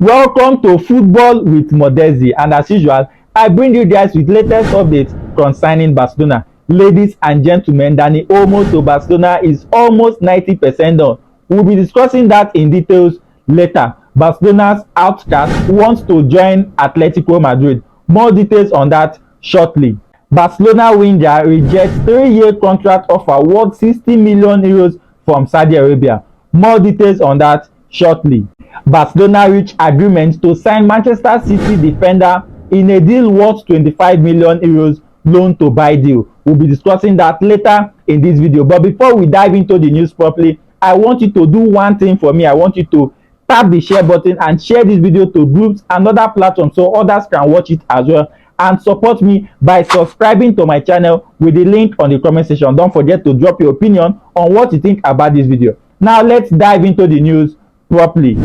Welcome to Football with Modesty, and as usual, I bring you guys with latest updates concerning Barcelona. Ladies and gentlemen, Dani Olmo to Barcelona is almost 90% done. We'll be discussing that in details later. Barcelona's outcast wants to join Atletico Madrid. More details on that shortly. Barcelona winger rejects 3-year contract offer worth 60 million euros from Saudi Arabia. More details on that shortly. Barcelona reached agreement to sign Manchester City defender in a deal worth 25 million euros loan to buy deal. We'll be discussing that later in this video. But before we dive into the news properly, I want you to do one thing for me. I want you to tap the share button and share this video to groups and other platforms so others can watch it as well, and support me by subscribing to my channel with the link on the comment section. Don't forget to drop your opinion on what you think about this video. Now let's dive into the news properly.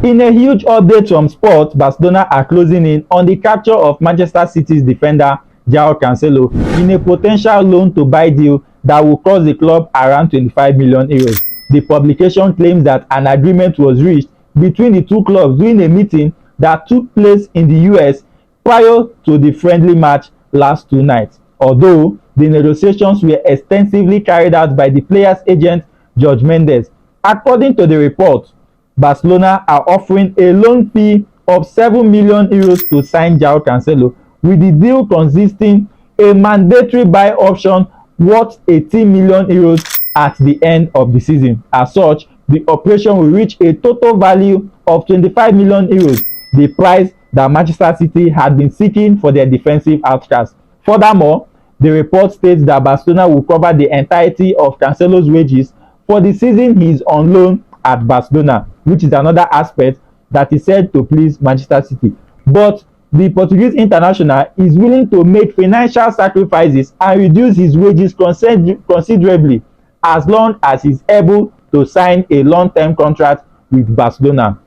In a huge update from Sport, Barcelona are closing in on the capture of Manchester City's defender Joao Cancelo in a potential loan to buy deal that will cost the club around 25 million euros. The publication claims that an agreement was reached between the two clubs during a meeting that took place in the US prior to the friendly match last 2 nights. Although the negotiations were extensively carried out by the player's agent Jorge Mendes. According to the report, Barcelona are offering a loan fee of 7 million euros to sign Joao Cancelo, with the deal consisting a mandatory buy option worth 18 million euros at the end of the season. As such, the operation will reach a total value of 25 million euros, the price that Manchester City had been seeking for their defensive outcast. Furthermore, the report states that Barcelona will cover the entirety of Cancelo's wages for the season he is on loan at Barcelona, which is another aspect that is said to please Manchester City. But the Portuguese international is willing to make financial sacrifices and reduce his wages considerably as long as he's able to sign a long-term contract with Barcelona.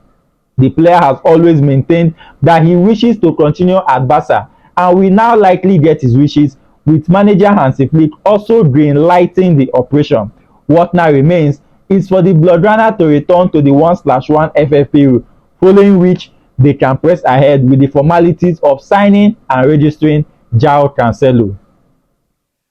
The player has always maintained that he wishes to continue at Barca and will now likely get his wishes, with manager Hansi Flick also green-lighting the operation. What now remains is for the Blaugrana to return to the 1/1 FFP rule, following which they can press ahead with the formalities of signing and registering Joao Cancelo.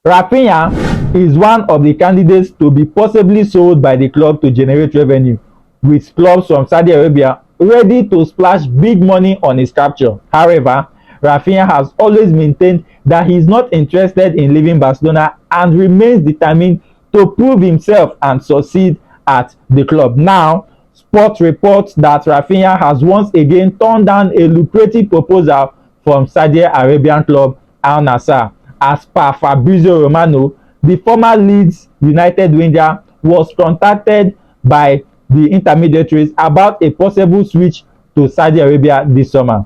Raphinha is one of the candidates to be possibly sold by the club to generate revenue, with clubs from Saudi Arabia ready to splash big money on his capture. However, Raphinha has always maintained that he is not interested in leaving Barcelona and remains determined to prove himself and succeed at the club. Now, Sport reports that Raphinha has once again turned down a lucrative proposal from Saudi Arabian club Al Nassr. As per Fabrizio Romano, the former Leeds United winger was contacted by the intermediaries about a possible switch to Saudi Arabia this summer,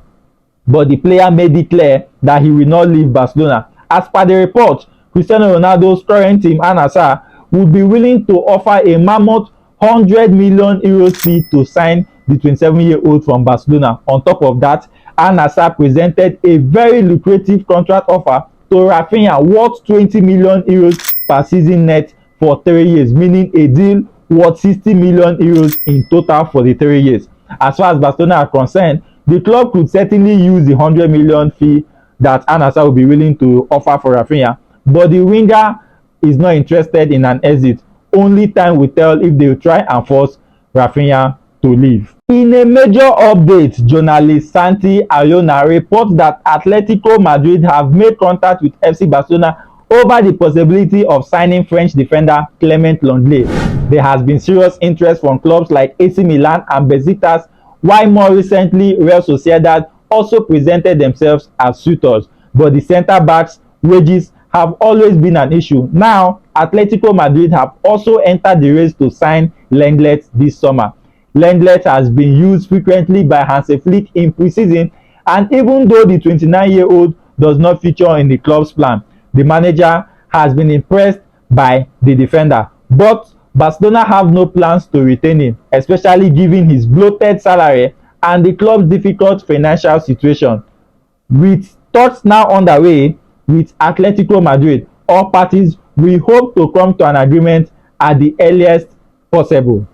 but the player made it clear that he will not leave Barcelona. As per the report, Cristiano Ronaldo's current team Al Nassr would be willing to offer a mammoth 100 million euros fee to sign the 27-year-old from Barcelona. On top of that, Al Nassr presented a very lucrative contract offer to Raphinha worth 20 million euros per season net for 3 years, meaning a deal worth 60 million euros in total for the 3 years. As far as Barcelona are concerned, the club could certainly use the 100 million fee that Al Nassr will be willing to offer for Raphinha, but the winger is not interested in an exit. Only time will tell if they will try and force Raphinha to leave. In a major update, journalist Santi Ayona reports that Atletico Madrid have made contact with FC Barcelona over the possibility of signing French defender Clement Lenglet. There has been serious interest from clubs like AC Milan and Besiktas, while more recently Real Sociedad also presented themselves as suitors, but the centre-backs' wages have always been an issue. Now, Atletico Madrid have also entered the race to sign Lenglet this summer. Lenglet has been used frequently by Hansi Flick in preseason, and even though the 29-year-old does not feature in the club's plan, the manager has been impressed by the defender. But Barcelona have no plans to retain him, especially given his bloated salary and the club's difficult financial situation. With talks now underway with Atletico Madrid, all parties will hope to come to an agreement at the earliest possible.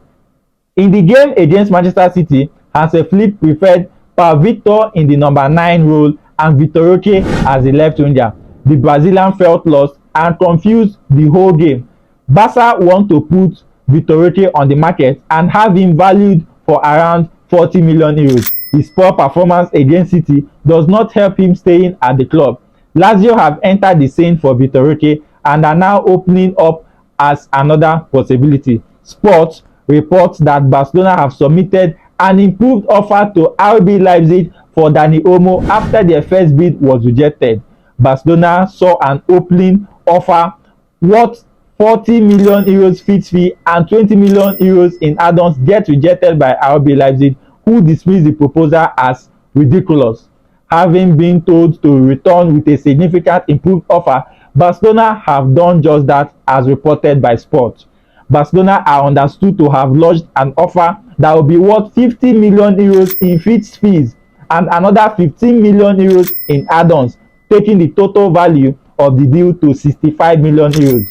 In the game against Manchester City, Hansi Flick preferred Vitor in the number 9 role and Vitor Roque as the left winger. The Brazilian felt lost and confused the whole game. Barca want to put Vitor Roque on the market and have him valued for around 40 million euros. His poor performance against City does not help him staying at the club. Lazio have entered the scene for Vitor Roque and are now opening up as another possibility. Sports reports that Barcelona have submitted an improved offer to RB Leipzig for Dani Olmo after their first bid was rejected. Barcelona saw an opening offer worth 40 million euros fixed fee and 20 million euros in add-ons get rejected by RB Leipzig, who dismissed the proposal as ridiculous. Having been told to return with a significant improved offer, Barcelona have done just that, as reported by Sport. Barcelona are understood to have lodged an offer that will be worth 50 million euros in fixed fees and another 15 million euros in add-ons, taking the total value of the deal to 65 million euros.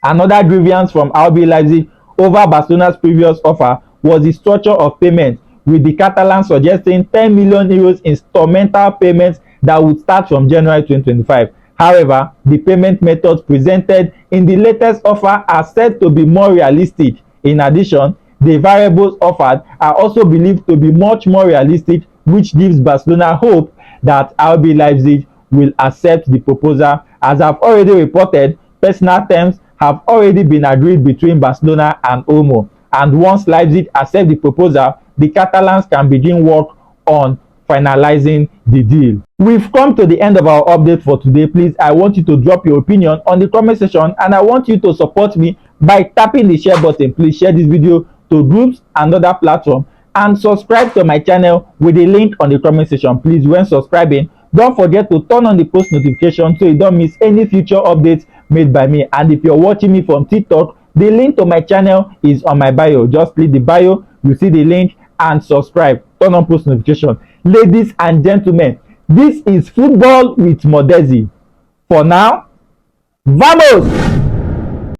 Another grievance from RB Leipzig over Barcelona's previous offer was the structure of payment, with the Catalans suggesting 10 million euros instrumental payments that would start from January 2025. However, the payment methods presented in the latest offer are said to be more realistic. In addition, the variables offered are also believed to be much more realistic, which gives Barcelona hope that RB Leipzig will accept the proposal. As I've already reported, personal terms have already been agreed between Barcelona and Olmo, and once Leipzig accept the proposal, the Catalans can begin work on finalizing the deal. We've come to the end of our update for today. Please, I want you to drop your opinion on the comment section, and I want you to support me by tapping the share button. Please share this video to groups and other platforms, and subscribe to my channel with the link on the comment section. Please, when subscribing, don't forget to turn on the post notification so you don't miss any future updates made by me. And if you're watching me from TikTok, the link to my channel is on my bio. Just click the bio, you see the link, and subscribe. Turn on post notification. Ladies and gentlemen, this is Football with Modezi. For now, vamos!